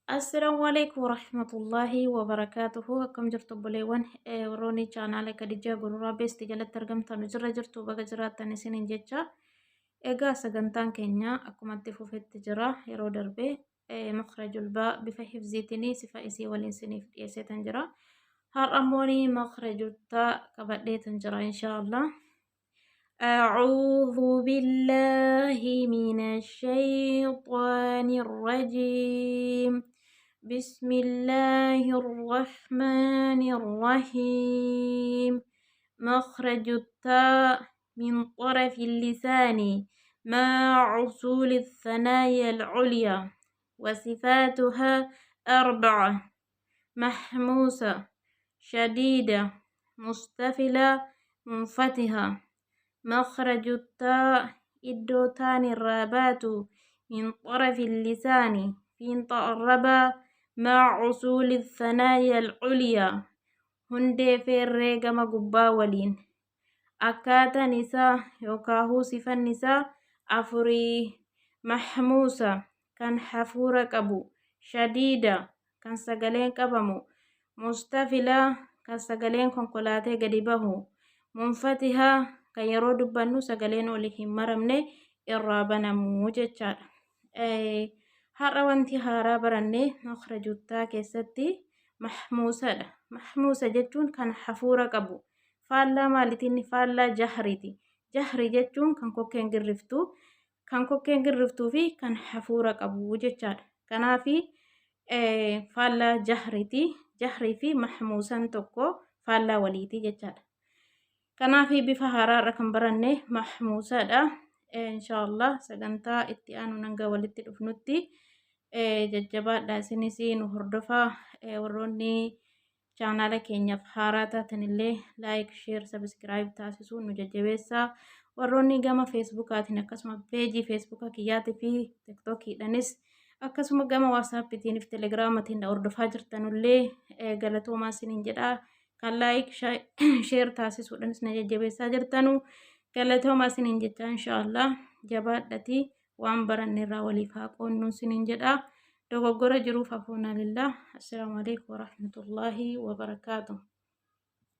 السلام عليكم ورحمة الله وبركاته. كم جرتوا بليون وروني channel كديجا غرورا بيست جلت ترجمت نجرا جرتوا بقى جرات تنسين جتشا إيجا سجنتان كينيا أكو تفو في التجرا يرو دربي مخرج الباء بفحفظ زيتني صفة إسي والإنساني في إيسي تنجرا هار أموني مخرج التاء كبدي تنجرا إن شاء الله. أعوذ بالله من الشيطان الرجيم. بسم الله الرحمن الرحيم. مخرج التاء من طرف اللسان مع أصول الثنايا العليا وصفاتها أربعة: محموسة، شديدة، مستفلة، منفتحة. مخرج التاء إدوتان الرابات من طرف اللسان في الربا مع أصول الثنايا العليا هندي في الرقم قباولين أكاتا نساء يوكاهو صفا نساء أفري: محموسة كان حفورة قبو، شديدة كان سقلين قبمو، مستفلة كان سقلين كنقلاتي قدبه، منفتحة kan yeroo dubbannu sagaleen oli hin maramne irraa banamuu jechaadha. Har'a wanti haaraa barannee makhraju taa keessatti mahmuusadha. Mahmuusa jechuun kan hafuura qabu. Faallaa maalitiin faallaa jahriiti. Jahri jechuun kan kokkeen girriftuu fi kan hafuura qabu jechaadha. Kanaafi faallaa jahriiti. Jahrii fi mahmuusan tokko faallaa waliiti jechaadha. Kanaafi bifa haaraa kan baranne mahmuusadha. Inshaallah sagantaa itti aanu nanga walitti dhufnutti jajjabaadha isinis nu hordofaa. Warroonni chaanaala keenyaaf haaraa taatanillee laayik, sheer, sabskiraayib taasisuun nu jajjabeessaa. Warroonni gama feesbuukaatiin akkasuma peejii feesbuukaa kiyyaatii fi tiktookiidhanis akkasuma gama waasaappiitiin fi telegiraamatiin na hordofaa jirtanullee galatoomaa isiniin jedhaa. kan laayik sheer taasisuudhaanis na jajjabeessaa jirtanu galatoomaa isiniin jechaa inshaallah jabaadhatii waan baranneerraa waliif haa qoonnuun isiniin jedhaa. Dogoggora jiruuf afuuna lillah. Assalaamu alaikum warahmatullaahi wabarakaatuh.